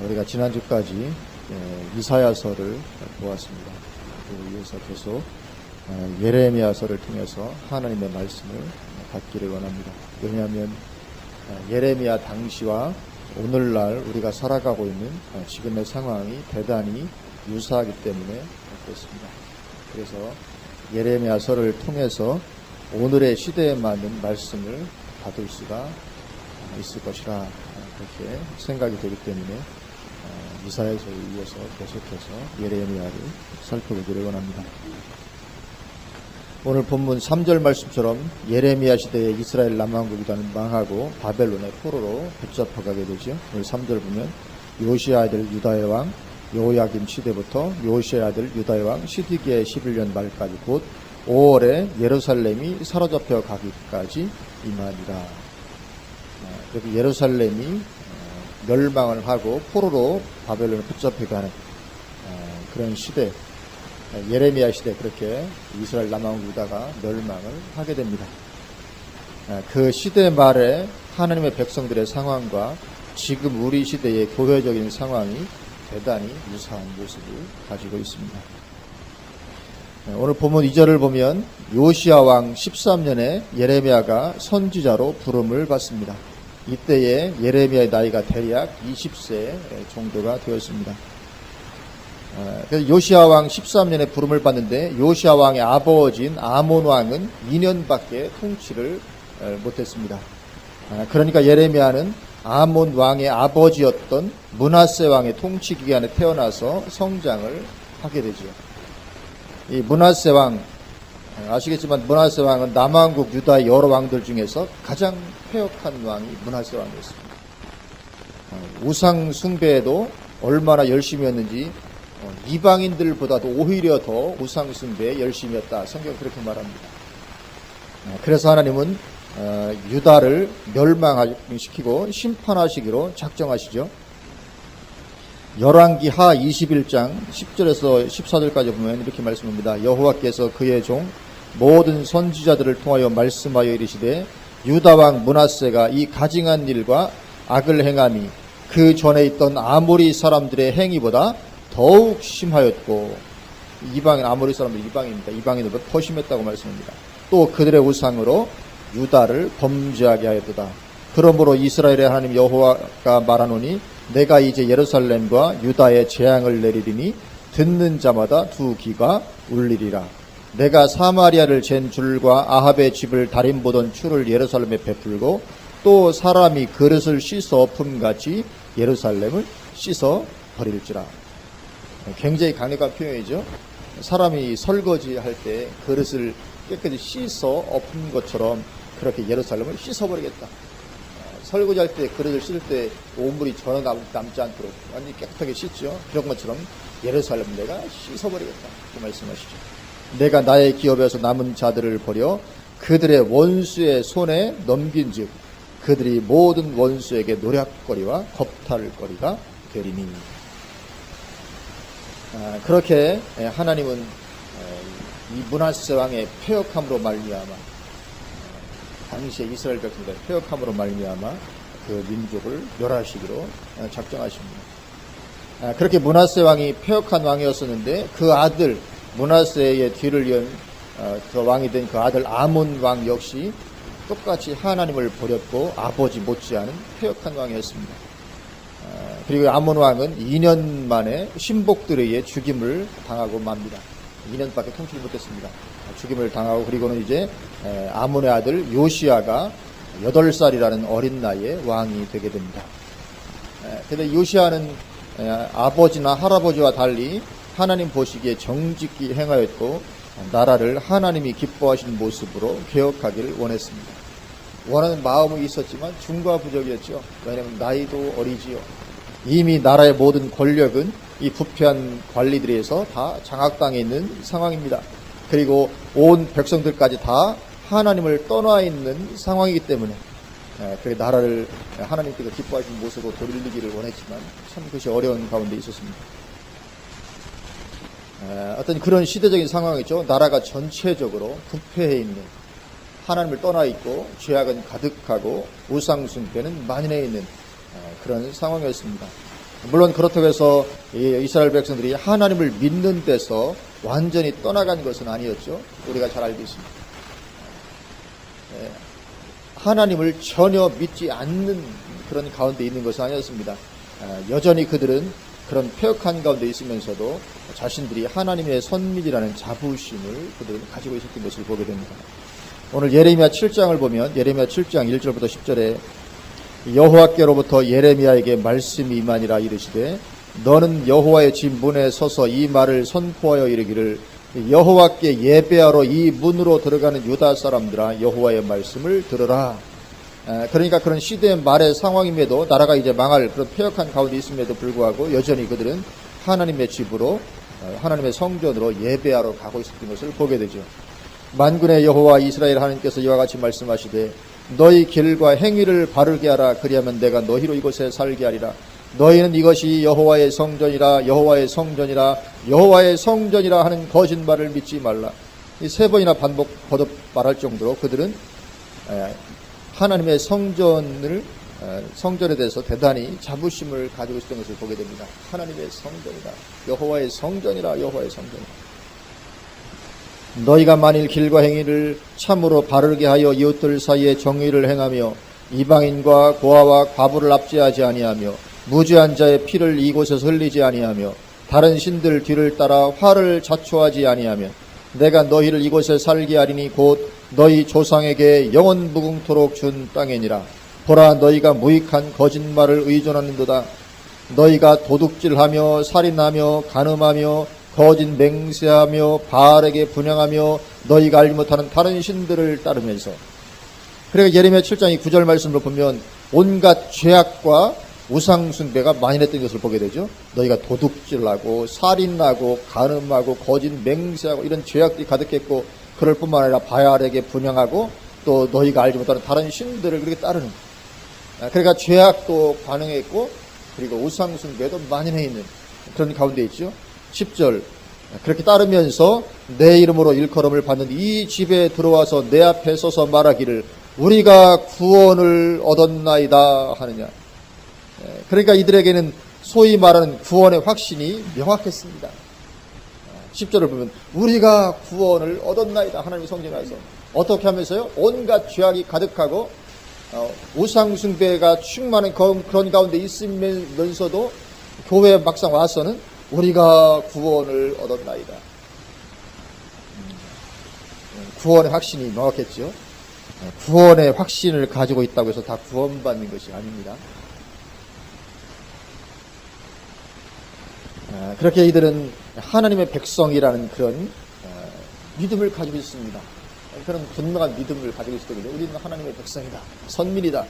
우리가 지난주까지 이사야서를 보았습니다. 그리고 이어서 계속 예레미야서를 통해서 하나님의 말씀을 받기를 원합니다. 왜냐하면 예레미야 당시와 오늘날 우리가 살아가고 있는 지금의 상황이 대단히 유사하기 때문에 그렇습니다. 그래서 예레미야서를 통해서 오늘의 시대에 맞는 말씀을 받을 수가 있을 것이라 그렇게 생각이 되기 때문에 이사야서에 이어서 계속해서 예레미야를 살펴보기를 원합니다. 오늘 본문 3절 말씀처럼 예레미야 시대에 이스라엘 남왕국이 망하고 바벨론의 포로로 붙잡혀가게 되죠. 오늘 3절 보면 요시야 아들 유다의 왕 여호야김 시대부터 요시야 아들 유다의 왕 시드기야 11년 말까지 곧 5월에 예루살렘이 사로잡혀 가기까지 임하니라. 그래서 예루살렘이 멸망을 하고 포로로 바벨론에 붙잡혀가는 그런 시대, 예레미야 시대, 그렇게 이스라엘 남왕국 유다가 멸망을 하게 됩니다. 그 시대 말에 하나님의 백성들의 상황과 지금 우리 시대의 교회적인 상황이 대단히 유사한 모습을 가지고 있습니다. 오늘 본문 2절을 보면 요시야 왕 13년에 예레미야가 선지자로 부름을 받습니다. 이때에 예레미야의 나이가 대략 20세 정도가 되었습니다. 그래서 요시야 왕 13년에 부름을 받는데 요시야 왕의 아버지인 아몬 왕은 2년밖에 통치를 못했습니다. 그러니까 예레미야는 아몬 왕의 아버지였던 므낫세 왕의 통치 기간에 태어나서 성장을 하게 되죠. 이 므낫세 왕, 아시겠지만 므낫세 왕은 남왕국 유다의 여러 왕들 중에서 가장 패역한 왕이 므낫세 왕이었습니다. 우상 숭배에도 얼마나 열심히 했는지 이방인들보다도 오히려 더 우상 숭배에 열심히 했다. 성경 그렇게 말합니다. 그래서 하나님은 유다를 멸망시키고 심판하시기로 작정하시죠. 열왕기 하 21장 10절에서 14절까지 보면 이렇게 말씀합니다. 여호와께서 그의 종 모든 선지자들을 통하여 말씀하여 이르시되 유다 왕 므낫세가 이 가증한 일과 악을 행함이 그 전에 있던 아모리 사람들의 행위보다 더욱 심하였고, 이방인, 아모리 사람들 이방인입니다. 이방인들보다 더 심했다고 말씀합니다. 또 그들의 우상으로 유다를 범죄하게 하였도다. 그러므로 이스라엘의 하나님 여호와가 말하노니 내가 이제 예루살렘과 유다에 재앙을 내리리니 듣는 자마다 두 귀가 울리리라. 내가 사마리아를 잰 줄과 아합의 집을 다림보던 추를 예루살렘에 베풀고 또 사람이 그릇을 씻어 품같이 예루살렘을 씻어 버릴지라. 굉장히 강력한 표현이죠. 사람이 설거지할 때 그릇을 깨끗이 씻어 엎은 것처럼 그렇게 예루살렘을 씻어버리겠다. 설거지할 때 그릇을 씻을 때 오물이 전혀 남지 않도록 완전히 깨끗하게 씻죠. 그런 것처럼 예루살렘 내가 씻어버리겠다. 그 말씀하시죠. 내가 나의 기업에서 남은 자들을 버려 그들의 원수의 손에 넘긴즉 그들이 모든 원수에게 노략거리와 겁탈거리가 되리니. 그렇게 하나님은 이 므낫세 왕의 패역함으로 말미암아 당시에 이스라엘 백성들의 패역함으로 말미암아 그 민족을 멸하시기로 작정하십니다. 그렇게 므낫세 왕이 패역한 왕이었었는데 그 아들 므낫세의 뒤를 이은 그 왕이 된 그 아들 아몬 왕 역시 똑같이 하나님을 버렸고 아버지 못지않은 패역한 왕이었습니다. 그리고 아몬 왕은 2년 만에 신복들에 의해 죽임을 당하고 맙니다. 2년밖에 통치를 못했습니다. 죽임을 당하고 그리고는 이제 아몬의 아들 요시야가 8살이라는 어린 나이에 왕이 되게 됩니다. 그런데 요시야는 아버지나 할아버지와 달리 하나님 보시기에 정직히 행하였고 나라를 하나님이 기뻐하시는 모습으로 개혁하기를 원했습니다. 원하는 마음은 있었지만 중과부적이었죠. 왜냐하면 나이도 어리지요. 이미 나라의 모든 권력은 이 부패한 관리들에서 다 장악당해 있는 상황입니다. 그리고 온 백성들까지 다 하나님을 떠나 있는 상황이기 때문에 그 나라를 하나님께서 기뻐하시는 모습으로 돌리기를 원했지만 참 그것이 어려운 가운데 있었습니다. 어떤 그런 시대적인 상황이죠. 나라가 전체적으로 부패해 있는, 하나님을 떠나 있고 죄악은 가득하고 우상 숭배는 만연해 있는 그런 상황이었습니다. 물론 그렇다고 해서 이스라엘 백성들이 하나님을 믿는 데서 완전히 떠나간 것은 아니었죠. 우리가 잘 알고 있습니다. 하나님을 전혀 믿지 않는 그런 가운데 있는 것은 아니었습니다. 여전히 그들은 그런 폐역한 가운데 있으면서도 자신들이 하나님의 선민이라는 자부심을 그들은 가지고 있었던 것을 보게 됩니다. 오늘 예레미야 7장을 보면 예레미야 7장 1절부터 10절에 여호와께로부터 예레미야에게 말씀이 임하니라 이르시되 너는 여호와의 집 문에 서서 이 말을 선포하여 이르기를 여호와께 예배하러 이 문으로 들어가는 유다 사람들아 여호와의 말씀을 들으라. 그러니까 그런 시대의 말의 상황임에도 나라가 이제 망할 그런 폐역한 가운데 있음에도 불구하고 여전히 그들은 하나님의 집으로 하나님의 성전으로 예배하러 가고 있었던 것을 보게 되죠. 만군의 여호와 이스라엘 하나님께서 이와 같이 말씀하시되 너희 길과 행위를 바르게 하라. 그리하면 내가 너희로 이곳에 살게 하리라. 너희는 이것이 여호와의 성전이라 여호와의 성전이라 여호와의 성전이라 하는 거짓말을 믿지 말라. 이 세 번이나 거듭 말할 정도로 그들은 하나님의 성전에 대해서 대단히 자부심을 가지고 있었던 것을 보게 됩니다. 하나님의 성전이라 여호와의 성전이라 여호와의 성전이라. 너희가 만일 길과 행위를 참으로 바르게 하여 이웃들 사이에 정의를 행하며 이방인과 고아와 과부를 압제하지 아니하며 무죄한 자의 피를 이곳에서 흘리지 아니하며 다른 신들 뒤를 따라 화를 자초하지 아니하며 내가 너희를 이곳에 살게 하리니 곧 너희 조상에게 영원 무궁토록 준 땅이니라. 보라 너희가 무익한 거짓말을 의존하는도다. 너희가 도둑질하며 살인하며 간음하며 거짓 맹세하며 바알에게 분향하며 너희가 알지 못하는 다른 신들을 따르면서. 그러니까 예레미야 7장 9절 말씀으로 보면 온갖 죄악과 우상숭배가 만연했던 것을 보게 되죠. 너희가 도둑질하고 살인하고 간음하고 거짓 맹세하고 이런 죄악들이 가득했고 그럴 뿐만 아니라 바알에게 분향하고 또 너희가 알지 못하는 다른 신들을 그렇게 따르는. 그러니까 죄악도 관영했고 그리고 우상숭배도 만연해 있는 그런 가운데 있죠. 10절 그렇게 따르면서 내 이름으로 일컬음을 받는 이 집에 들어와서 내 앞에 서서 말하기를 우리가 구원을 얻었나이다 하느냐. 그러니까 이들에게는 소위 말하는 구원의 확신이 명확했습니다. 10절을 보면 우리가 구원을 얻었나이다. 하나님의 성전에서 어떻게 하면서요? 온갖 죄악이 가득하고 우상숭배가 충만한 그런 가운데 있으면서도 교회에 막상 와서는 우리가 구원을 얻었나이다. 구원의 확신이 명확했죠. 구원의 확신을 가지고 있다고 해서 다 구원받는 것이 아닙니다. 그렇게 이들은 하나님의 백성이라는 그런 믿음을 가지고 있습니다. 그런 분명한 믿음을 가지고 있거든요. 우리는 하나님의 백성이다. 선민이다.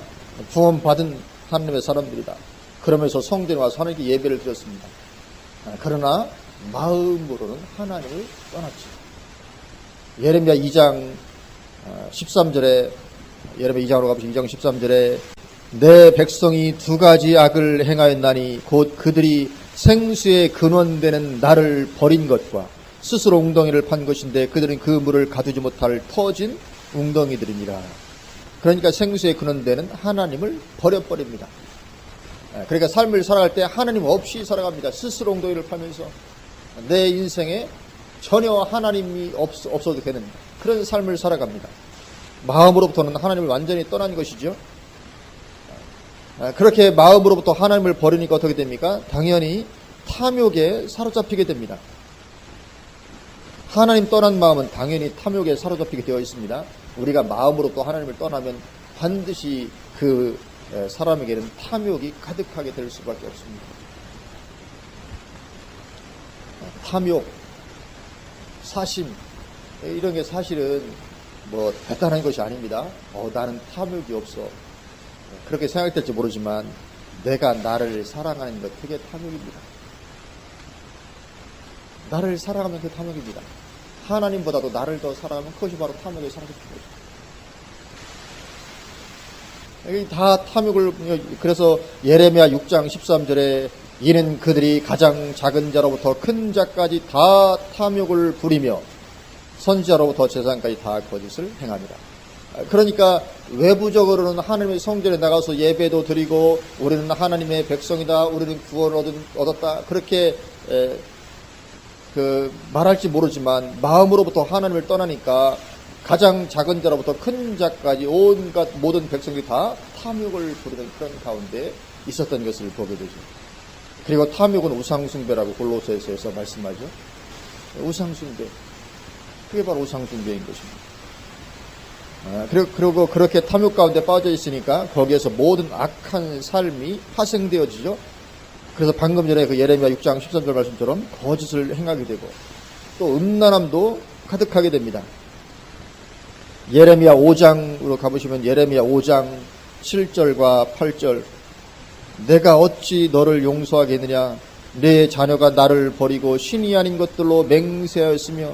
구원받은 하나님의 사람들이다. 그러면서 성전에 와서 하나님께 예배를 드렸습니다. 그러나 마음으로는 하나님을 떠났죠. 예레미야 2장 13절에 예레미야 2장으로 가보시면 2장 13절에 내 백성이 두 가지 악을 행하였나니 곧 그들이 생수의 근원되는 나를 버린 것과 스스로 웅덩이를 판 것인데 그들은 그 물을 가두지 못할 터진 웅덩이들이니라. 그러니까 생수의 근원되는 하나님을 버려버립니다. 그러니까 삶을 살아갈 때 하나님 없이 살아갑니다. 스스로 웅덩이를 파면서 내 인생에 전혀 하나님이 없어도 되는 그런 삶을 살아갑니다. 마음으로부터는 하나님을 완전히 떠난 것이죠. 그렇게 마음으로부터 하나님을 버리니까 어떻게 됩니까? 당연히 탐욕에 사로잡히게 됩니다. 하나님 떠난 마음은 당연히 탐욕에 사로잡히게 되어 있습니다. 우리가 마음으로부터 하나님을 떠나면 반드시 그 사람에게는 탐욕이 가득하게 될 수밖에 없습니다. 탐욕, 사심 이런 게 사실은 뭐 대단한 것이 아닙니다. 나는 탐욕이 없어. 그렇게 생각될지 모르지만 내가 나를 사랑하는 것 그게 탐욕입니다. 나를 사랑하면 그게 탐욕입니다. 하나님보다도 나를 더 사랑하면 그것이 바로 탐욕의 상징인 거죠. 여기 다 탐욕을 그래서 예레미야 6장 13절에 이는 그들이 가장 작은 자로부터 큰 자까지 다 탐욕을 부리며 선지자로부터 제사장까지 다 거짓을 행하니라. 그러니까 외부적으로는 하나님의 성전에 나가서 예배도 드리고 우리는 하나님의 백성이다, 우리는 구원을 얻었다, 그렇게 말할지 모르지만 마음으로부터 하나님을 떠나니까 가장 작은 자로부터 큰 자까지 온갖 모든 백성들이 다 탐욕을 부리는 그런 가운데 있었던 것을 보게 되죠. 그리고 탐욕은 우상숭배라고 골로새서에서 말씀하죠. 우상숭배, 그게 바로 우상숭배인 것입니다. 그리고 그렇게 탐욕 가운데 빠져 있으니까 거기에서 모든 악한 삶이 파생되어지죠. 그래서 방금 전에 그 예레미야 6장 13절 말씀처럼 거짓을 행하게 되고 또 음란함도 가득하게 됩니다. 예레미야 5장으로 가보시면 예레미야 5장 7절과 8절, 내가 어찌 너를 용서하겠느냐, 내 자녀가 나를 버리고 신이 아닌 것들로 맹세하였으며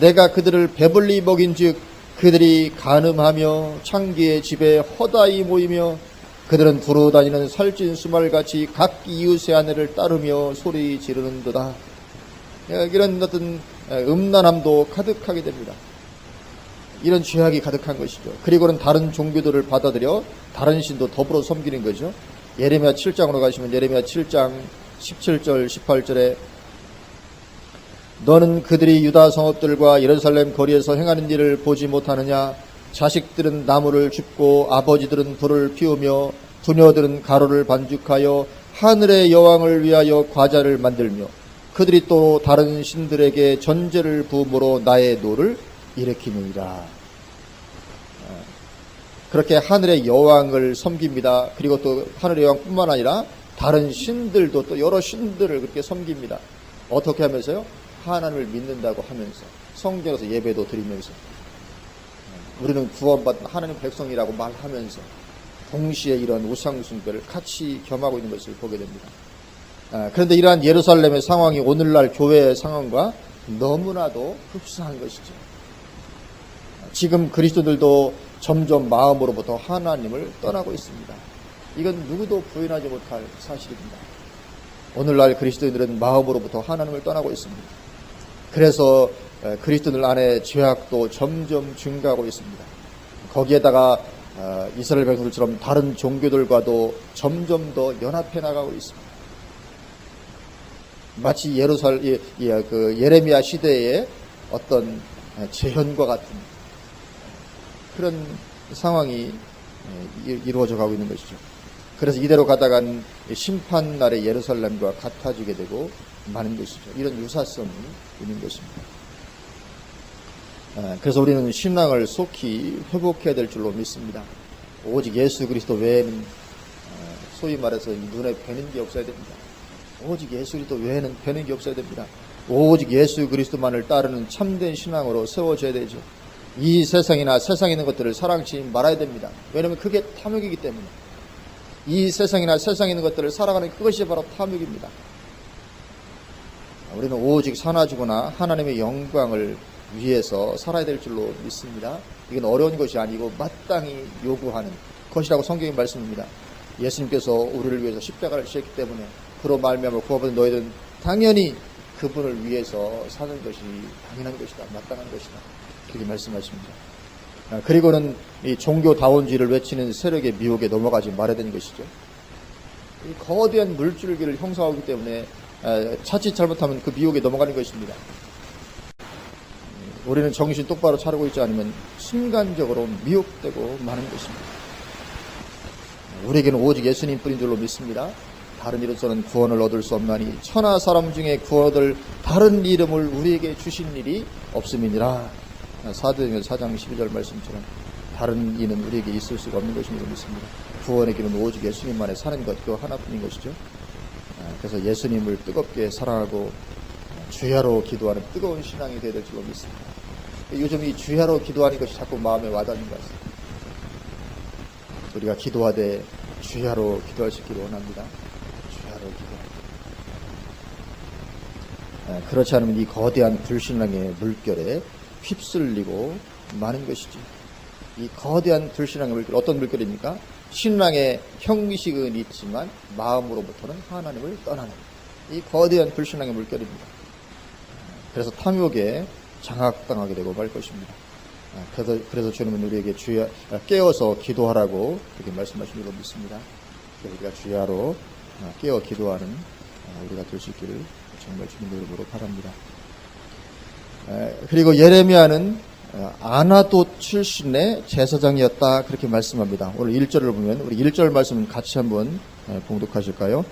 내가 그들을 배불리 먹인즉 그들이 간음하며 창기의 집에 허다히 모이며 그들은 두루 다니는 살찐 수말같이 각 이웃의 아내를 따르며 소리 지르는도다. 이런 어떤 음란함도 가득하게 됩니다. 이런 죄악이 가득한 것이죠. 그리고는 다른 종교들을 받아들여 다른 신도 더불어 섬기는 거죠. 예레미야 7장으로 가시면 예레미야 7장 17절 18절에 너는 그들이 유다 성읍들과 예루살렘 거리에서 행하는 일을 보지 못하느냐, 자식들은 나무를 줍고 아버지들은 불을 피우며 부녀들은 가루를 반죽하여 하늘의 여왕을 위하여 과자를 만들며 그들이 또 다른 신들에게 전제를 부음으로 나의 노를 일으키느니라. 그렇게 하늘의 여왕을 섬깁니다. 그리고 또 하늘의 여왕뿐만 아니라 다른 신들도 또 여러 신들을 그렇게 섬깁니다. 어떻게 하면서요? 하나님을 믿는다고 하면서 성전에서 예배도 드리면서 우리는 구원받은 하나님 백성이라고 말하면서 동시에 이런 우상숭배를 같이 겸하고 있는 것을 보게 됩니다. 그런데 이러한 예루살렘의 상황이 오늘날 교회의 상황과 너무나도 흡사한 것이죠. 지금 그리스도들도 점점 마음으로부터 하나님을 떠나고 있습니다. 이건 누구도 부인하지 못할 사실입니다. 오늘날 그리스도인들은 마음으로부터 하나님을 떠나고 있습니다. 그래서 그리스도인들 안에 죄악도 점점 증가하고 있습니다. 거기에다가 이스라엘 백성들처럼 다른 종교들과도 점점 더 연합해 나가고 있습니다. 마치 예레미야 시대의 어떤 재현과 같은 그런 상황이 이루어져 가고 있는 것이죠. 그래서 이대로 가다간 심판날의 예루살렘과 같아지게 되고 많은 것이죠. 이런 유사성이 있는 것입니다. 그래서 우리는 신앙을 속히 회복해야 될 줄로 믿습니다. 오직 예수 그리스도 외에는 소위 말해서 눈에 뵈는 게 없어야 됩니다. 오직 예수 그리스도 외에는 뵈는 게 없어야 됩니다. 오직 예수 그리스도만을 따르는 참된 신앙으로 세워져야 되죠. 이 세상이나 세상에 있는 것들을 사랑치 말아야 됩니다. 왜냐하면 그게 탐욕이기 때문에. 이 세상이나 세상에 있는 것들을 살아가는 그것이 바로 탐욕입니다. 우리는 오직 사나지구나 하나님의 영광을 위해서 살아야 될 줄로 믿습니다. 이건 어려운 것이 아니고 마땅히 요구하는 것이라고 성경이 말씀합니다. 예수님께서 우리를 위해서 십자가를 지셨기 때문에 그로 말미암아 구원받은 너희들은 당연히 그분을 위해서 사는 것이 당연한 것이다, 마땅한 것이다, 그렇게 말씀하십니다. 그리고는 이 종교다운지를 외치는 세력의 미혹에 넘어가지 말아야 되는 것이죠. 이 거대한 물줄기를 형성하기 때문에 자칫 잘못하면 그 미혹에 넘어가는 것입니다. 우리는 정신 똑바로 차리고 있지 않으면 순간적으로 미혹되고 마는 것입니다. 우리에게는 오직 예수님 뿐인 줄로 믿습니다. 다른 이로서는 구원을 얻을 수 없나니 천하 사람 중에 구원 얻을 다른 이름을 우리에게 주신 일이 없음이니라. 사도행전 4장 12절 말씀처럼 다른 이는 우리에게 있을 수가 없는 것인 줄로 믿습니다. 구원의 길은 오직 예수님만에 사는 것, 그 하나뿐인 것이죠. 그래서 예수님을 뜨겁게 사랑하고 주야로 기도하는 뜨거운 신앙이 되어야 될 줄로 믿습니다. 요즘 이 주야로 기도하는 것이 자꾸 마음에 와닿는 것 같습니다. 우리가 기도하되 주야로 기도할 수 있기를 원합니다. 주야로 기도. 그렇지 않으면 이 거대한 불신앙의 물결에 휩쓸리고 마는 것이지. 이 거대한 불신앙의 물결, 어떤 물결입니까? 신앙의 형식은 있지만 마음으로부터는 하나님을 떠나는 이 거대한 불신앙의 물결입니다. 그래서 탐욕에 장악당하게 되고 말 것입니다. 그래서 주님은 우리에게 깨어서 기도하라고 그렇게 말씀하신 줄로 믿습니다. 우리가 주야로 깨어 기도하는 우리가 될 수 있기를 정말 주님의 이름으로 바랍니다. 그리고 예레미야는 아나돗 출신의 제사장이었다 그렇게 말씀합니다. 오늘 1절을 보면 우리 1절 말씀 같이 한번 봉독하실까요?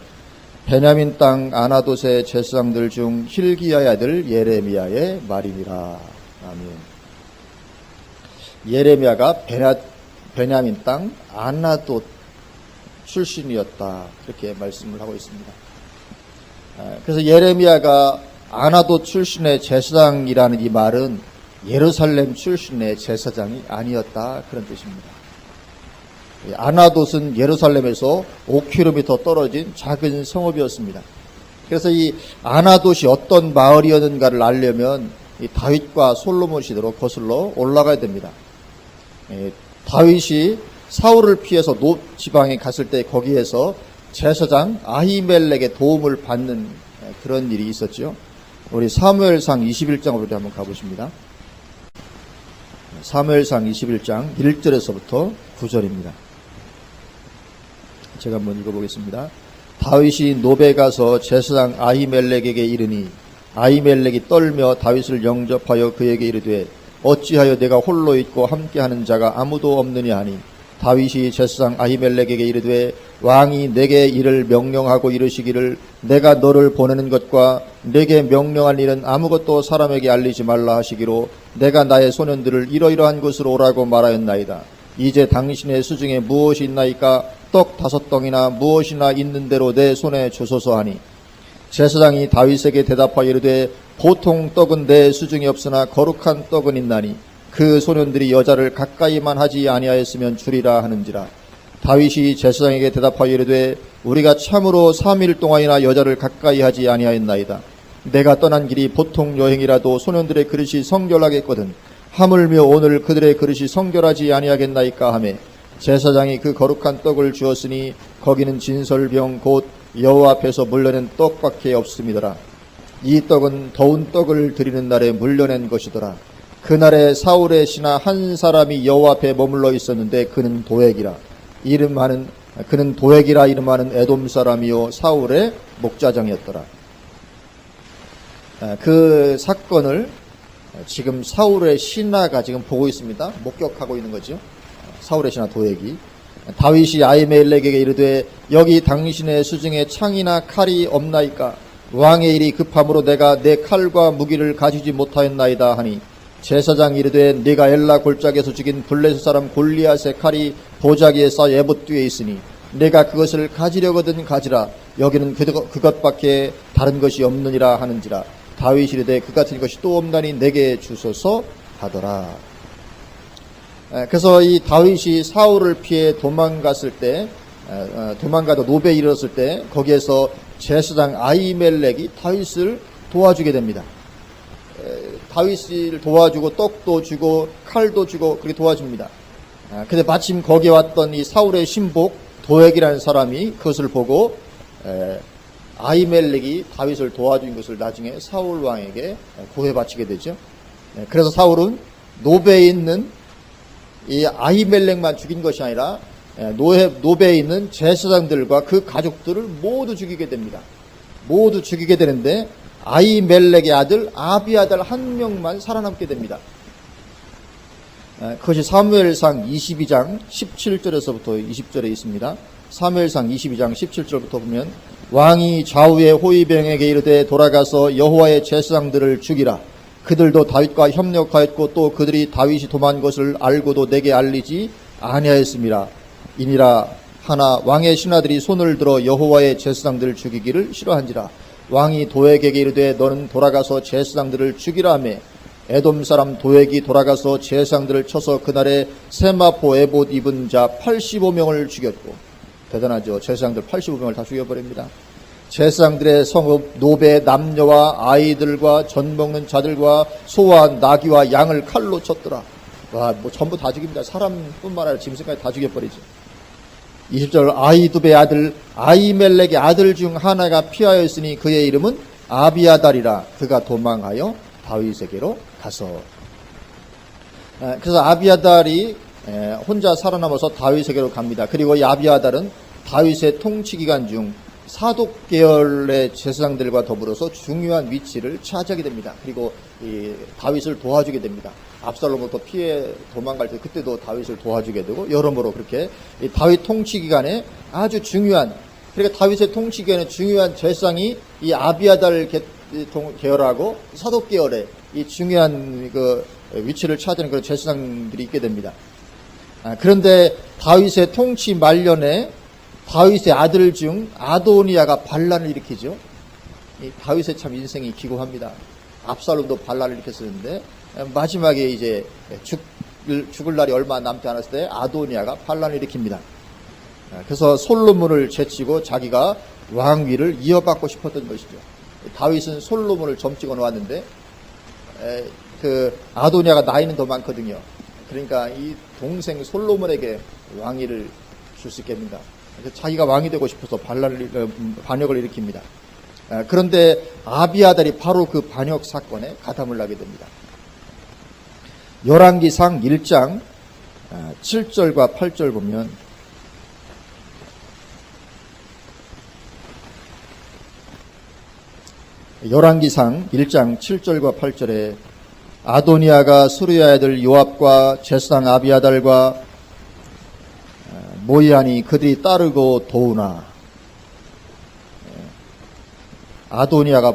베냐민 땅 아나돗의 제사장들 중 hil기야의 아들 예레미야의 말이니라. 아멘. 예레미야가 베냐민 땅 아나돗 출신이었다 그렇게 말씀을 하고 있습니다. 그래서 예레미야가 아나돗 출신의 제사장이라는 이 말은 예루살렘 출신의 제사장이 아니었다 그런 뜻입니다. 아나돗은 예루살렘에서 5km 떨어진 작은 성읍이었습니다. 그래서 이 아나돗이 어떤 마을이었는가를 알려면 이 다윗과 솔로몬 시대로 거슬러 올라가야 됩니다. 다윗이 사울을 피해서 노 지방에 갔을 때 거기에서 제사장 아히멜렉의 도움을 받는 그런 일이 있었죠. 우리 사무엘상 21장으로 한번 가보십니다. 사무엘상 21장 1절에서부터 9절입니다. 제가 한번 읽어보겠습니다. 다윗이 노베 가서 제사장 아히멜렉에게 이르니 아히멜렉이 떨며 다윗을 영접하여 그에게 이르되 어찌하여 내가 홀로 있고 함께하는 자가 아무도 없느냐 하니 다윗이 제사장 아히멜렉에게 이르되 왕이 내게 이를 명령하고 이르시기를 내가 너를 보내는 것과 내게 명령한 일은 아무것도 사람에게 알리지 말라 하시기로 내가 나의 소년들을 이러이러한 곳으로 오라고 말하였나이다. 이제 당신의 수중에 무엇이 있나이까? 떡 5덩이나 무엇이나 있는 대로 내 손에 주소서 하니 제사장이 다윗에게 대답하여 이르되 보통 떡은 내 수중에 없으나 거룩한 떡은 있나니 그 소년들이 여자를 가까이만 하지 아니하였으면 주리라 하는지라. 다윗이 제사장에게 대답하여 이르되 우리가 참으로 3일 동안이나 여자를 가까이 하지 아니하였나이다. 내가 떠난 길이 보통 여행이라도 소년들의 그릇이 성결하겠거든 하물며 오늘 그들의 그릇이 성결하지 아니하겠나이까 하매 제사장이 그 거룩한 떡을 주었으니 거기는 진설병 곧 여호와 앞에서 물려낸 떡밖에 없음이더라. 이 떡은 더운 떡을 드리는 날에 물려낸 것이더라. 그날에 사울의 신하 한 사람이 여호와 앞에 머물러 있었는데 그는 도액이라 이름하는 에돔 사람이요 사울의 목자장이었더라. 그 사건을 지금 사울의 신하가 지금 보고 있습니다. 목격하고 있는 거죠. 사울의 신하 도액이 다윗이 아히멜렉에게 이르되 여기 당신의 수중에 창이나 칼이 없나이까? 왕의 일이 급함으로 내가 내 칼과 무기를 가지지 못하였나이다 하니 제사장이 이르되 네가 엘라 골짜기에서 죽인 블레셋 사람 골리앗의 칼이 보자기에 쌓여 에봇 뒤에 있으니 내가 그것을 가지려거든 가지라. 여기는 그것밖에 다른 것이 없느니라 하는지라. 다윗이 이르되 그 같은 것이 또 없나니 내게 주소서 하더라. 그래서 이 다윗이 사울을 피해 도망가다 노베에 이르렀을 때 거기에서 제사장 아히멜렉이 다윗을 도와주게 됩니다. 다윗을 도와주고 떡도 주고 칼도 주고 그렇게 도와줍니다. 근데 마침 거기에 왔던 이 사울의 신복 도액이라는 사람이 그것을 보고 아히멜렉이 다윗을 도와준 것을 나중에 사울 왕에게 고해 바치게 되죠. 그래서 사울은 노베에 있는 이 아히멜렉만 죽인 것이 아니라 노베에 있는 제사장들과 그 가족들을 모두 죽이게 됩니다. 모두 죽이게 되는데 아히멜렉의 아들 아비아달 한 명만 살아남게 됩니다. 그것이 사무엘상 22장 17절에서부터 20절에 있습니다. 사무엘상 22장 17절부터 보면 왕이 좌우의 호위병에게 이르되 돌아가서 여호와의 제사장들을 죽이라. 그들도 다윗과 협력하였고 또 그들이 다윗이 도망한 것을 알고도 내게 알리지 아니하였음이라. 이니라 하나 왕의 신하들이 손을 들어 여호와의 제사장들을 죽이기를 싫어한지라. 왕이 도액에게 이르되 너는 돌아가서 제사장들을 죽이라 하매 에돔 사람 도액이 돌아가서 제사장들을 쳐서 그날에 세마포 에봇 입은 자 85명을 죽였고, 대단하죠. 제사장들 85명을 다 죽여버립니다. 제사장들의 성읍 노베 남녀와 아이들과 전 먹는 자들과 소와 나귀와 양을 칼로 쳤더라. 와, 전부 다 죽입니다. 사람뿐만 아니라 짐승까지 다 죽여버리죠. 20절 아히두베의 아들 아히멜렉의 아들 중 하나가 피하였으니 그의 이름은 아비아달이라. 그가 도망하여 다윗에게로 가서. 그래서 아비아달이 혼자 살아남아서 다윗에게로 갑니다. 그리고 이 아비아달은 다윗의 통치 기간 중 사독 계열의 제사장들과 더불어서 중요한 위치를 차지하게 됩니다. 그리고 이 다윗을 도와주게 됩니다. 압살롬부터 피해 도망갈 때 그때도 다윗을 도와주게 되고 여러모로 그렇게 이 다윗 통치 기간에 아주 중요한, 그러니까 다윗의 통치 기간에 중요한 제사장이 이 아비아달 계열하고 사독 계열의 이 중요한 그 위치를 차지하는 그런 제사장들이 있게 됩니다. 그런데 다윗의 통치 말년에 다윗의 아들 중 아도니아가 반란을 일으키죠. 이 다윗의 참 인생이 기구합니다. 압살롬도 반란을 일으켰었는데 마지막에 이제 죽을 날이 얼마 남지 않았을 때 아도니아가 반란을 일으킵니다. 그래서 솔로몬을 제치고 자기가 왕위를 이어받고 싶었던 것이죠. 다윗은 솔로몬을 점찍어 놓았는데 그 아도니아가 나이는 더 많거든요. 그러니까 이 동생 솔로몬에게 왕위를 줄 수 있겠는가. 자기가 왕이 되고 싶어서 반역을 일으킵니다. 그런데 아비아달이 바로 그 반역 사건에 가담을 하게 됩니다. 열왕기상 1장 7절과 8절 보면 열왕기상 1장 7절과 8절에 아도니아가 수르야 아들 요압과 제사장 아비아달과 모이하니 그들이 따르고 도우나, 아도니아가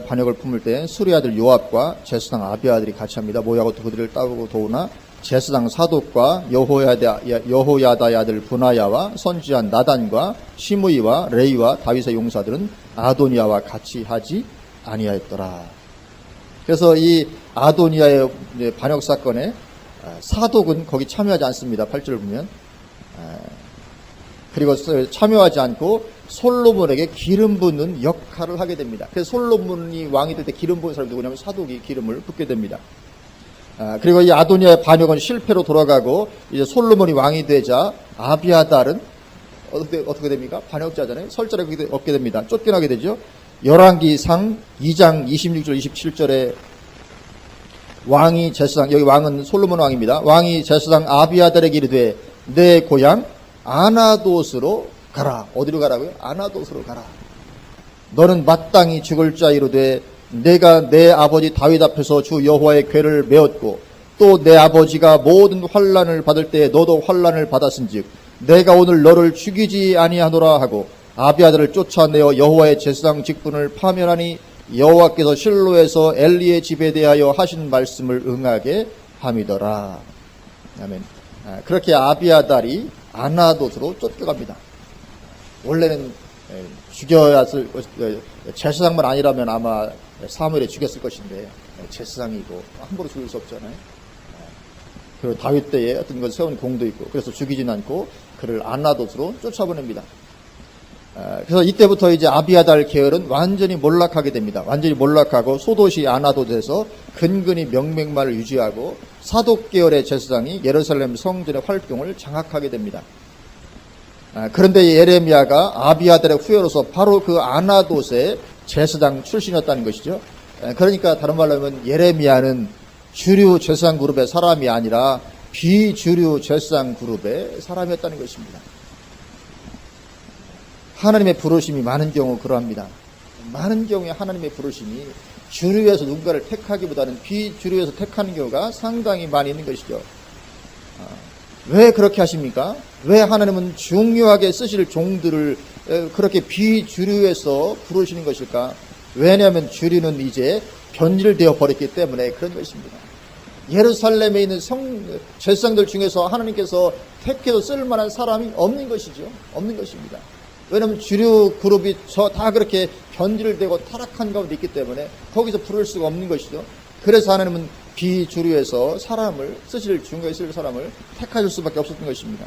반역을 품을 때 수르야 아들 요압과 제사장 아비아달이 같이 합니다. 모이하고 그들을 따르고 도우나 제사장 사독과 여호야다의 아들 분하야와 선지한 나단과 시므이와 레이와 다윗의 용사들은 아도니아와 같이 하지 아니하였더라. 그래서 이 아도니아의 반역 사건에 사독은 거기 참여하지 않습니다. 8절을 보면. 그리고 참여하지 않고 솔로몬에게 기름 붓는 역할을 하게 됩니다. 그래서 솔로몬이 왕이 될 때 기름 부은 사람이 누구냐면 사독이 기름을 붓게 됩니다. 그리고 이 아도니아의 반역은 실패로 돌아가고 이제 솔로몬이 왕이 되자 아비아달은 어떻게 됩니까? 반역자잖아요. 설자를 얻게 됩니다. 쫓겨나게 되죠. 열왕기상 2장 26절 27절에 왕이 제사장, 여기 왕은 솔로몬 왕입니다. 왕이 제사장 아비아달에게 이르되 내 고향 아나돗으로 가라. 어디로 가라고요? 아나돗으로 가라. 너는 마땅히 죽을 자이로되 내가 내 아버지 다윗 앞에서 주 여호와의 궤를 메었고 또 내 아버지가 모든 환난을 받을 때에 너도 환난을 받았은즉 내가 오늘 너를 죽이지 아니하노라 하고 아비아달을 쫓아내어 여호와의 제사장 직분을 파면하니 여호와께서 실로에서 엘리의 집에 대하여 하신 말씀을 응하게 함이더라. 아멘. 그렇게 아비아달이 아나돗으로 쫓겨갑니다. 원래는 죽여야 쓸 제사장만 아니라면 아마 사무엘에 죽였을 것인데 제사장이고 함부로 죽일 수 없잖아요. 그리고 다윗 때에 어떤 걸 세운 공도 있고 그래서 죽이진 않고 그를 아나돗으로 쫓아보냅니다. 그래서 이때부터 이제 아비아달 계열은 완전히 몰락하게 됩니다. 완전히 몰락하고 소도시 아나돗에서 근근히 명맥만을 유지하고 사독 계열의 제사장이 예루살렘 성전의 활동을 장악하게 됩니다. 그런데 예레미야가 아비아달의 후예로서 바로 그 아나돗의 제사장 출신이었다는 것이죠. 그러니까 다른 말로 하면 예레미야는 주류 제사장 그룹의 사람이 아니라 비주류 제사장 그룹의 사람이었다는 것입니다. 하나님의 부르심이 많은 경우 그러합니다. 많은 경우에 하나님의 부르심이 주류에서 누군가를 택하기보다는 비주류에서 택하는 경우가 상당히 많이 있는 것이죠. 왜 그렇게 하십니까? 왜 하나님은 중요하게 쓰실 종들을 그렇게 비주류에서 부르시는 것일까? 왜냐하면 주류는 이제 변질되어 버렸기 때문에 그런 것입니다. 예루살렘에 있는 제사장들 중에서 하나님께서 택해서 쓸 만한 사람이 없는 것이죠. 없는 것입니다. 왜냐하면 주류 그룹이 다 그렇게 변질되고 타락한 가운데 있기 때문에 거기서 부를 수가 없는 것이죠. 그래서 하나님은 비주류에서 사람을 쓰실 중요에 쓸 사람을 택하실 수밖에 없었던 것입니다.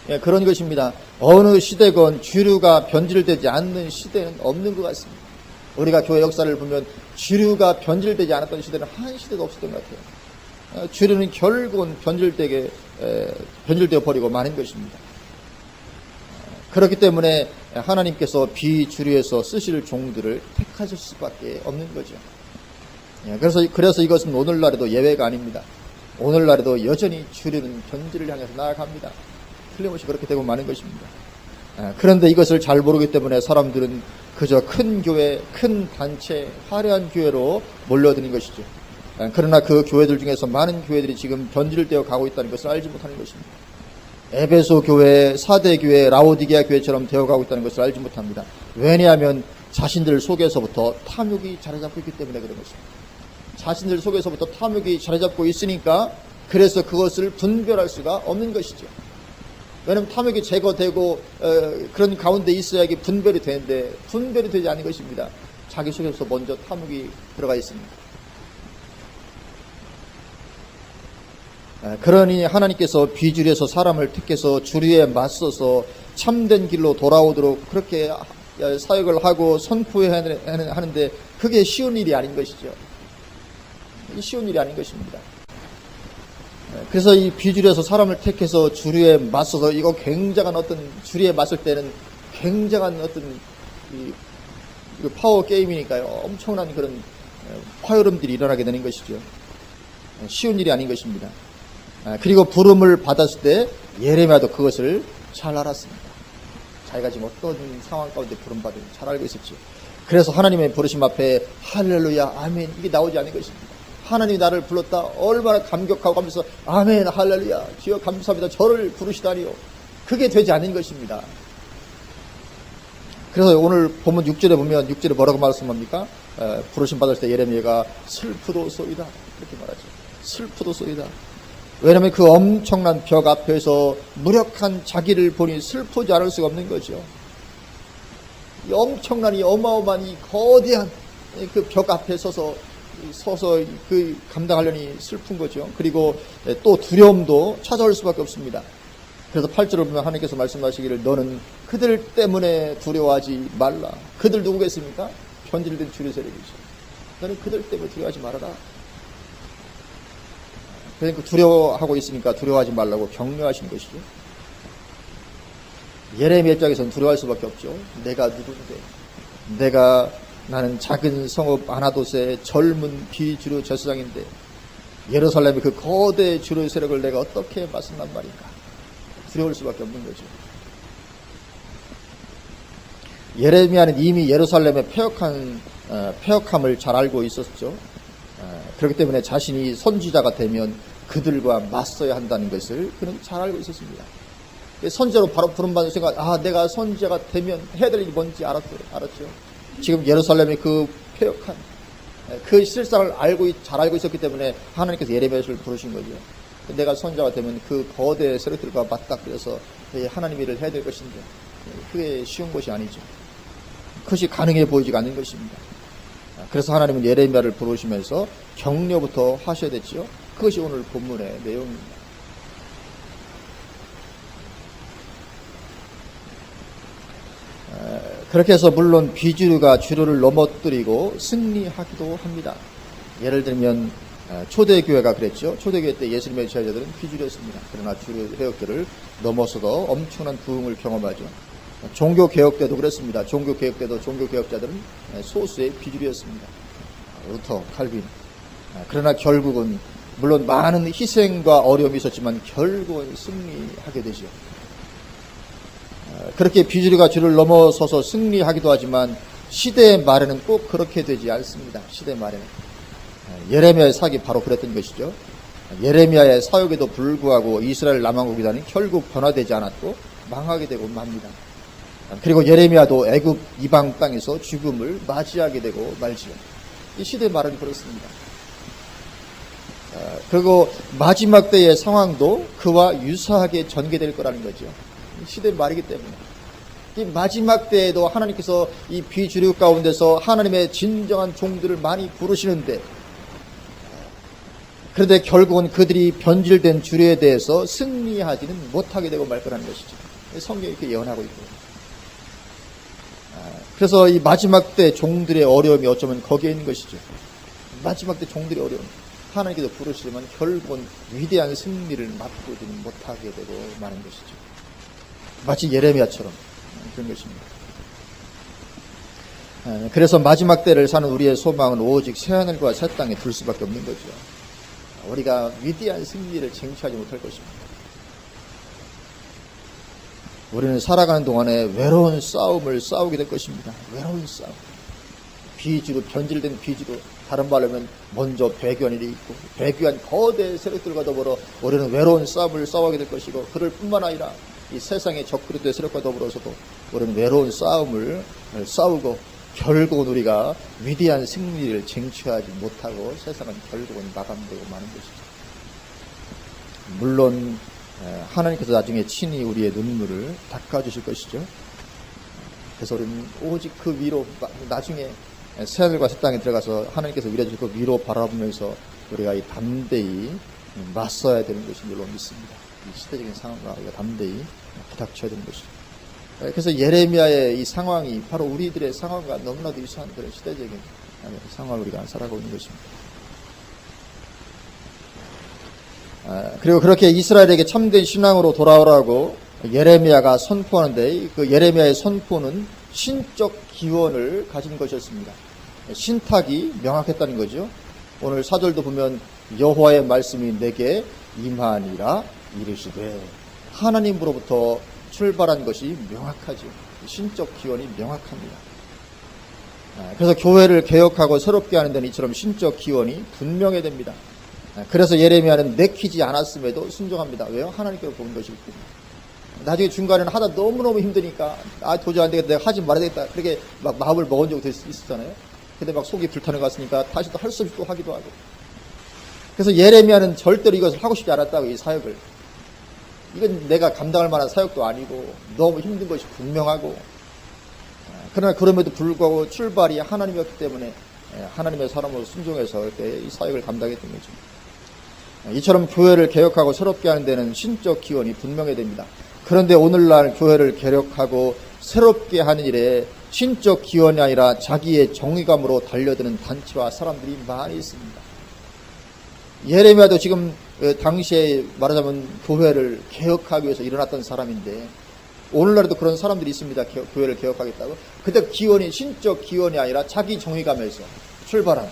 예, 그런 것입니다. 어느 시대건 주류가 변질되지 않는 시대는 없는 것 같습니다. 우리가 교회 역사를 보면 주류가 변질되지 않았던 시대는 한 시대도 없었던 것 같아요. 주류는 결국은 변질되어 버리고 마는 것입니다. 그렇기 때문에 하나님께서 비주류에서 쓰실 종들을 택하실 수밖에 없는 거죠. 그래서 이것은 오늘날에도 예외가 아닙니다. 오늘날에도 여전히 주류는 변질을 향해서 나아갑니다. 틀림없이 그렇게 되고 마는 것입니다. 그런데 이것을 잘 모르기 때문에 사람들은 그저 큰 교회, 큰 단체, 화려한 교회로 몰려드는 것이죠. 그러나 그 교회들 중에서 많은 교회들이 지금 변질되어 가고 있다는 것을 알지 못하는 것입니다. 에베소 교회, 사대 교회, 라오디게아 교회처럼 되어가고 있다는 것을 알지 못합니다. 왜냐하면 자신들 속에서부터 탐욕이 자리잡고 있기 때문에 그런 것입니다. 자신들 속에서부터 탐욕이 자리잡고 있으니까 그래서 그것을 분별할 수가 없는 것이죠. 왜냐하면 탐욕이 제거되고 그런 가운데 있어야 이게 분별이 되는데 분별이 되지 않는 것입니다. 자기 속에서 먼저 탐욕이 들어가 있습니다. 그러니 하나님께서 비주류에서 사람을 택해서 주류에 맞서서 참된 길로 돌아오도록 그렇게 사역을 하고 선포해야 하는데 그게 쉬운 일이 아닌 것이죠. 쉬운 일이 아닌 것입니다. 그래서 이 비주류에서 사람을 택해서 주류에 맞서서 이거 굉장한 어떤 주류에 맞설 때는 굉장한 어떤 이 파워 게임이니까요. 엄청난 그런 화요름들이 일어나게 되는 것이죠. 쉬운 일이 아닌 것입니다. 그리고 부름을 받았을 때 예레미야도 그것을 잘 알았습니다. 자기가 지금 어떤 상황 가운데 부름받은지 잘 알고 있었죠. 그래서 하나님의 부르심 앞에 할렐루야 아멘 이게 나오지 않는 것입니다. 하나님이 나를 불렀다 얼마나 감격하고 하면서 아멘 할렐루야 주여 감사합니다 저를 부르시다니요. 그게 되지 않는 것입니다. 그래서 오늘 본문 6절에 보면 6절에 뭐라고 말씀합니까? 부르심 받을 때 예레미야가 슬프도소이다 이렇게 말하죠. 슬프도소이다. 왜냐하면 그 엄청난 벽 앞에서 무력한 자기를 보니 슬프지 않을 수가 없는 거죠. 이 엄청난 이 어마어마한 이 거대한 그 벽 앞에 서서 그 감당하려니 슬픈 거죠. 그리고 또 두려움도 찾아올 수밖에 없습니다. 그래서 8절을 보면 하나님께서 말씀하시기를 너는 그들 때문에 두려워하지 말라. 그들 누구겠습니까? 변질된 주류 세력이죠. 너는 그들 때문에 두려워하지 말아라. 그러니까 두려워하고 있으니까 두려워하지 말라고 격려하신 것이죠. 예레미야 입장에서는 두려워할 수밖에 없죠. 내가 누군데? 나는 작은 성읍 아나돗의 젊은 비주류 제사장인데 예루살렘의 그 거대 주류 세력을 내가 어떻게 맞선단 말인가? 두려울 수밖에 없는 거죠. 예레미야는 이미 예루살렘의 폐역함을 잘 알고 있었죠. 그렇기 때문에 자신이 선지자가 되면 그들과 맞서야 한다는 것을 그는 잘 알고 있었습니다. 선지자로 바로 부름받는 생각, 내가 선지자가 되면 해야 될 일이 뭔지 알았죠. 지금 예루살렘의 그 폐역한 그 실상을 잘 알고 있었기 때문에 하나님께서 예레미야를 부르신 거죠. 내가 선지자가 되면 그 거대 세력들과 맞닥뜨려서 하나님 일을 해야 될 것인데 그게 쉬운 것이 아니죠. 그것이 가능해 보이지가 않는 것입니다. 그래서 하나님은 예레미야를 부르시면서 격려부터 하셔야 됐지요. 그것이 오늘 본문의 내용입니다. 그렇게 해서 물론 비주류가 주류를 넘어뜨리고 승리하기도 합니다. 예를 들면 초대교회가 그랬죠. 초대교회 때 예수님의 제자들은 비주류였습니다. 그러나 주류 회역들을 넘어서도 엄청난 부흥을 경험하죠. 종교개혁 때도 그랬습니다. 종교개혁 때도 종교개혁자들은 소수의 비주류였습니다. 루터, 칼빈. 그러나 결국은 물론 많은 희생과 어려움이 있었지만 결국은 승리하게 되죠. 그렇게 비주류가 주를 넘어서서 승리하기도 하지만 시대의 말에는 꼭 그렇게 되지 않습니다. 시대 말에는. 예레미야의 사역이 바로 그랬던 것이죠. 예레미야의 사역에도 불구하고 이스라엘 남왕국이라는 결국 변화되지 않았고 망하게 되고 맙니다. 그리고 예레미야도 애굽 이방 땅에서 죽음을 맞이하게 되고 말지요. 이 시대의 말은 그렇습니다. 그리고 마지막 때의 상황도 그와 유사하게 전개될 거라는 거죠. 시대의 말이기 때문에. 이 마지막 때에도 하나님께서 이 비주류 가운데서 하나님의 진정한 종들을 많이 부르시는데 그런데 결국은 그들이 변질된 주류에 대해서 승리하지는 못하게 되고 말 거라는 것이죠. 성경이 이렇게 예언하고 있고. 그래서 이 마지막 때 종들의 어려움이 어쩌면 거기에 있는 것이죠. 마지막 때 종들의 어려움. 하나님께서 부르시지만 결국은 위대한 승리를 맛보지는 못하게 되고 마는 것이죠. 마치 예레미야처럼 그런 것입니다. 그래서 마지막 때를 사는 우리의 소망은 오직 새하늘과 새 땅에 둘 수밖에 없는 거죠. 우리가 위대한 승리를 쟁취하지 못할 것입니다. 우리는 살아가는 동안에 외로운 싸움을 싸우게 될 것입니다. 외로운 싸움. 비주로, 변질된 비주로, 다른 말로 하면 먼저 배교한일이 있고 배교한 거대 세력들과 더불어 우리는 외로운 싸움을 싸우게 될 것이고, 그럴 뿐만 아니라 이 세상의 적그리스도의 세력과 더불어서도 우리는 외로운 싸움을 싸우고 결국은 우리가 위대한 승리를 쟁취하지 못하고 세상은 결국은 마감되고 마는 것이죠. 물론 하나님께서 나중에 친히 우리의 눈물을 닦아주실 것이죠. 그래서 우리는 오직 그 위로, 나중에 새하늘과 새 땅에 들어가서 하나님께서 위로해주실 그 위로 바라보면서 우리가 이 담대히 맞서야 되는 것인 줄로 믿습니다. 이 시대적인 상황과 우리가 담대히 부닥쳐야 되는 것이죠. 그래서 예레미야의 이 상황이 바로 우리들의 상황과 너무나도 유사한 그런 시대적인 상황을 우리가 살아가고 있는 것입니다. 그리고 그렇게 이스라엘에게 참된 신앙으로 돌아오라고 예레미야가 선포하는데, 그 예레미야의 선포는 신적 기원을 가진 것이었습니다. 신탁이 명확했다는 거죠. 오늘 4절도 보면 여호와의 말씀이 내게 임하니라 이르시되, 하나님으로부터 출발한 것이 명확하죠. 신적 기원이 명확합니다. 그래서 교회를 개혁하고 새롭게 하는 데는 이처럼 신적 기원이 분명해야 됩니다. 그래서 예레미야는 내키지 않았음에도 순종합니다. 왜요? 하나님께로 본 것이기 때문에. 나중에 중간에는 하다 너무너무 힘드니까 도저히 안 되겠다, 내가 하지 말아야 되겠다, 그렇게 막 마음을 먹은 적도 있었잖아요. 근데 막 속이 불타는 것 같으니까 다시 또 할 수 없이 또 하기도 하고. 그래서 예레미야는 절대로 이것을 하고 싶지 않았다고, 이 사역을. 이건 내가 감당할 만한 사역도 아니고 너무 힘든 것이 분명하고, 그러나 그럼에도 불구하고 출발이 하나님이었기 때문에 하나님의 사람으로 순종해서 이 사역을 감당했던 거죠. 이처럼 교회를 개혁하고 새롭게 하는 데는 신적 기원이 분명해야 됩니다. 그런데 오늘날 교회를 개혁하고 새롭게 하는 일에 신적 기원이 아니라 자기의 정의감으로 달려드는 단체와 사람들이 많이 있습니다. 예레미야도 지금 당시에 말하자면 교회를 개혁하기 위해서 일어났던 사람인데, 오늘날에도 그런 사람들이 있습니다. 교회를 개혁하겠다고. 그때 기원이 신적 기원이 아니라 자기 정의감에서 출발한,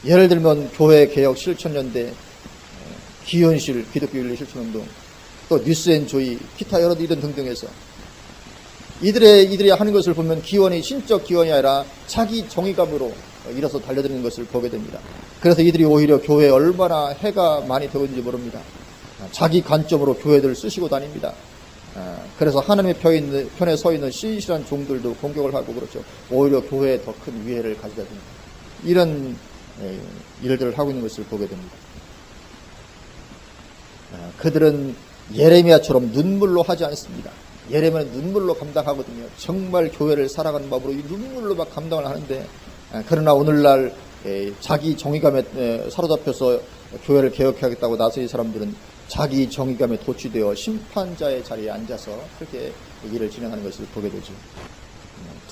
예를 들면 교회 개혁 실천연대, 기현실 기독교윤리 실천운동, 또 뉴스앤조이, 기타 여러 이런 등등해서 이들이 하는 것을 보면 기원이 신적 기원이 아니라 자기 정의감으로 일어서 달려드는 것을 보게 됩니다. 그래서 이들이 오히려 교회에 얼마나 해가 많이 되고 있는지 모릅니다. 자기 관점으로 교회들을 쓰시고 다닙니다. 그래서 하나님의 편에 서 있는 신실한 종들도 공격을 하고 그렇죠. 오히려 교회에 더 큰 위해를 가져다 줍니다. 이런 일들을 하고 있는 것을 보게 됩니다. 그들은 예레미야처럼 눈물로 하지 않습니다. 예레미야는 눈물로 감당하거든요. 정말 교회를 살아가는 마음으로 이 눈물로 막 감당을 하는데, 그러나 오늘날 자기 정의감에 사로잡혀서 교회를 개혁하겠다고 나서 이 사람들은 자기 정의감에 도취되어 심판자의 자리에 앉아서 그렇게 일을 진행하는 것을 보게 되죠.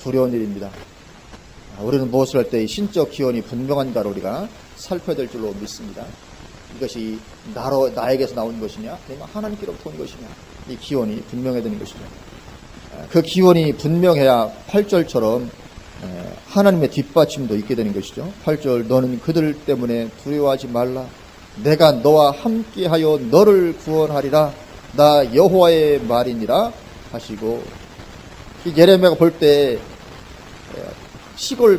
두려운 일입니다. 우리는 무엇을 할 때 신적 기원이 분명한가를 우리가 살펴야 될 줄로 믿습니다. 이것이 나에게서 나온 것이냐, 아니면 하나님께로부터 온 것이냐, 이 기원이 분명해야 되는 것이죠. 그 기원이 분명해야 8절처럼 하나님의 뒷받침도 있게 되는 것이죠. 8절, 너는 그들 때문에 두려워하지 말라. 내가 너와 함께하여 너를 구원하리라. 나 여호와의 말이니라 하시고. 예레미야가 볼 때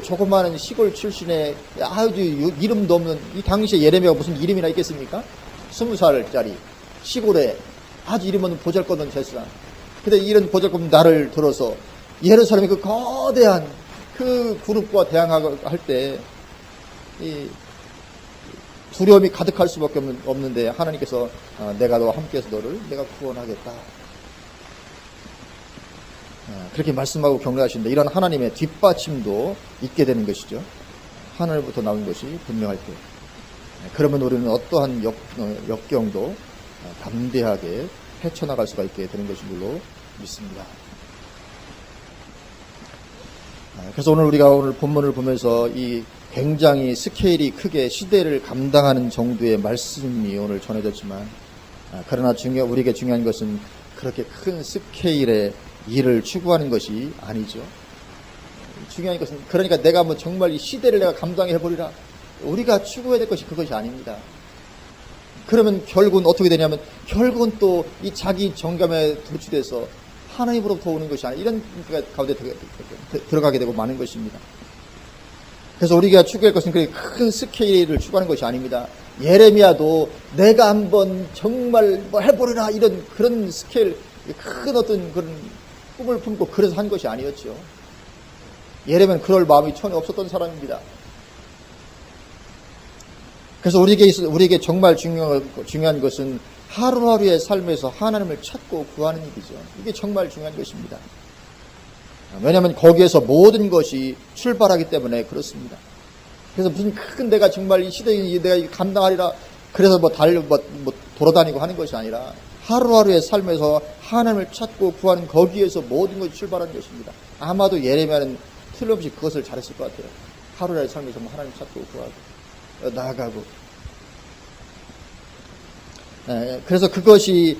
조그마한 시골 출신의 아주 이름도 없는, 이 당시에 예레미야가 무슨 이름이나 있겠습니까? 20살짜리 시골에 아주 이름 없는 보잘것없는 제사장. 근데 이런 보잘것없는 나를 들어서 예루살렘의 그 거대한 그 그룹과 대항할 때 이 두려움이 가득할 수밖에 없는데, 하나님께서 내가 너와 함께해서 너를 내가 구원하겠다, 그렇게 말씀하고 격려하시는데, 이런 하나님의 뒷받침도 있게 되는 것이죠. 하늘부터 나온 것이 분명할 때. 그러면 우리는 어떠한 역경도 담대하게 헤쳐나갈 수가 있게 되는 것인 줄로 믿습니다. 그래서 우리가 오늘 본문을 보면서 이 굉장히 스케일이 크게 시대를 감당하는 정도의 말씀이 오늘 전해졌지만, 그러나 우리에게 중요한 것은 그렇게 큰 스케일의 일을 추구하는 것이 아니죠. 중요한 것은 그러니까 내가 뭐 정말 이 시대를 내가 감당해버리라. 우리가 추구해야 될 것이 그것이 아닙니다. 그러면 결국은 어떻게 되냐면 결국은 또 이 자기 정감에 도취돼서 하나님으로부터 오는 것이 아니라 이런 가운데 들어가게 되고 마는 것입니다. 그래서 우리가 추구할 것은 그렇게 큰 스케일을 추구하는 것이 아닙니다. 예레미야도 내가 한번 정말 뭐 해보리라 이런 그런 스케일, 큰 어떤 그런 꿈을 품고 그래서 한 것이 아니었죠. 예레미야는 그럴 마음이 전혀 없었던 사람입니다. 그래서 우리에게 정말 중요한 것은 하루하루의 삶에서 하나님을 찾고 구하는 일이죠. 이게 정말 중요한 것입니다. 왜냐하면 거기에서 모든 것이 출발하기 때문에 그렇습니다. 그래서 무슨 큰 내가 정말 이 시대에 내가 감당하리라 그래서 뭐 돌아다니고 하는 것이 아니라 하루하루의 삶에서 하나님을 찾고 구하는 거기에서 모든 것이 출발하는 것입니다. 아마도 예레미야는 틀림없이 그것을 잘했을 것 같아요. 하루하루의 삶에서 하나님 찾고 구하고 나아가고. 그래서 그것이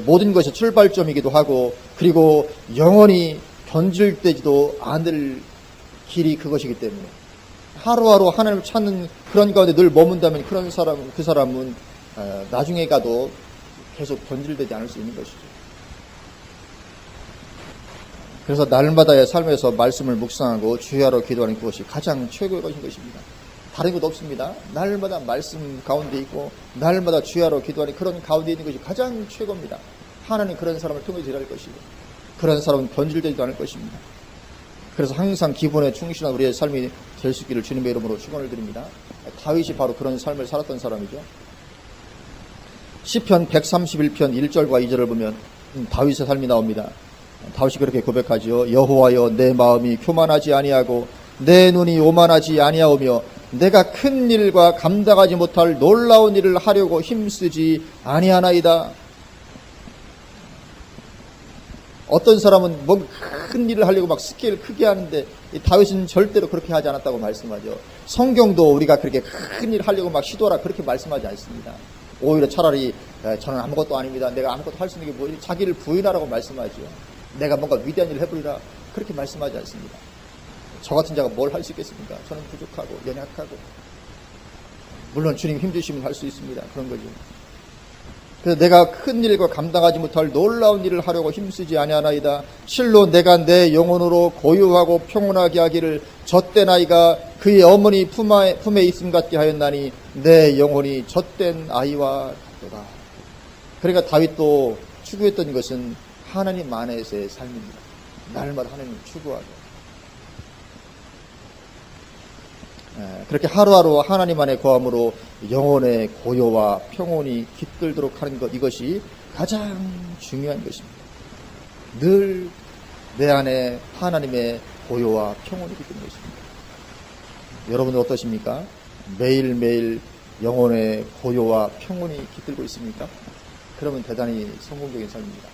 모든 것의 출발점이기도 하고 그리고 영원히 변질되지도 않을 길이 그것이기 때문에 하루하루 하나님을 찾는 그런 가운데 늘 머문다면 그 사람은 나중에 가도 계속 변질되지 않을 수 있는 것이죠. 그래서 날마다의 삶에서 말씀을 묵상하고 주야로 기도하는 그것이 가장 최고의 것인 것입니다. 다른 것도 없습니다. 날마다 말씀 가운데 있고 날마다 주야로 기도하는 그런 가운데 있는 것이 가장 최고입니다. 하나님 그런 사람을 통해서 일할 것이고 그런 사람은 변질되지도 않을 것입니다. 그래서 항상 기본에 충실한 우리의 삶이 될 수 있기를 주님의 이름으로 축원을 드립니다. 다윗이 바로 그런 삶을 살았던 사람이죠. 시편 131편 1절과 2절을 보면 다윗의 삶이 나옵니다. 다윗이 그렇게 고백하지요. 여호와여 내 마음이 교만하지 아니하고 내 눈이 오만하지 아니하오며 내가 큰 일과 감당하지 못할 놀라운 일을 하려고 힘쓰지 아니하나이다. 어떤 사람은 뭐 큰 일을 하려고 막 스케일 크게 하는데 다윗은 절대로 그렇게 하지 않았다고 말씀하죠. 성경도 우리가 그렇게 큰 일을 하려고 막 시도하라 그렇게 말씀하지 않습니다. 오히려 차라리 저는 아무것도 아닙니다. 내가 아무것도 할 수 있는 게 뭐 자기를 부인하라고 말씀하죠. 내가 뭔가 위대한 일을 해보리라 그렇게 말씀하지 않습니다. 저 같은 자가 뭘 할 수 있겠습니까? 저는 부족하고 연약하고 물론 주님 힘주시면 할 수 있습니다. 그런 거죠. 그래서 내가 큰 일과 감당하지 못할 놀라운 일을 하려고 힘쓰지 아니하나이다. 실로 내가 내 영혼으로 고요하고 평온하게 하기를 젖된 아이가 그의 어머니 품에 있음 같게 하였나니 내 영혼이 젖된 아이와 같도다. 그러니까 다윗도 추구했던 것은 하나님 안에서의 삶입니다. 날마다 하나님을 추구하고 그렇게 하루하루 하나님 안에 거함으로 영혼의 고요와 평온이 깃들도록 하는 것, 이것이 가장 중요한 것입니다. 늘 내 안에 하나님의 고요와 평온이 깃드는 것입니다. 여러분은 어떠십니까? 매일매일 영혼의 고요와 평온이 깃들고 있습니까? 그러면 대단히 성공적인 삶입니다.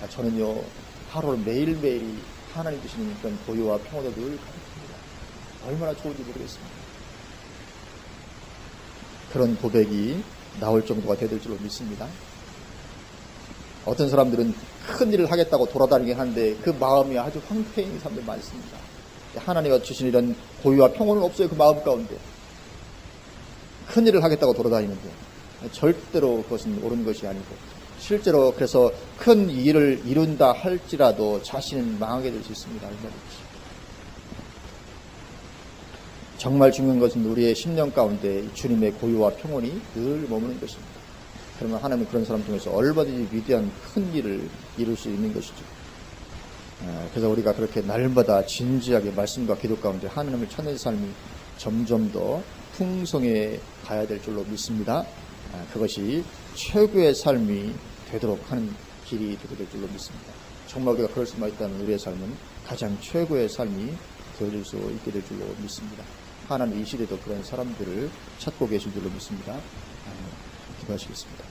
저는요 하루 매일매일이 하나님 주시는 그런 고요와 평온을 늘 가득합니다. 얼마나 좋은지 모르겠습니다. 그런 고백이 나올 정도가 되될 줄로 믿습니다. 어떤 사람들은 큰 일을 하겠다고 돌아다니긴 하는데 그 마음이 아주 황폐인 사람들 많습니다. 하나님이 주신 이런 고유와 평온은 없어요. 그 마음 가운데 큰 일을 하겠다고 돌아다니는데 절대로 그것은 옳은 것이 아니고 실제로 그래서 큰 일을 이룬다 할지라도 자신은 망하게 될 수 있습니다. 정말 중요한 것은 우리의 심령 가운데 주님의 고요와 평온이 늘 머무는 것입니다. 그러면 하나님은 그런 사람 중에서 얼마든지 위대한 큰 일을 이룰 수 있는 것이죠. 그래서 우리가 그렇게 날마다 진지하게 말씀과 기도 가운데 하나님을 찾는 삶이 점점 더 풍성해 가야 될 줄로 믿습니다. 그것이 최고의 삶이 되도록 하는 길이 되게 될 줄로 믿습니다. 정말 우리가 그럴 수만 있다면 우리의 삶은 가장 최고의 삶이 되어질 수 있게 될 줄로 믿습니다. 하나님 이 시대도 그런 사람들을 찾고 계신 줄로 믿습니다. 기도하시겠습니다.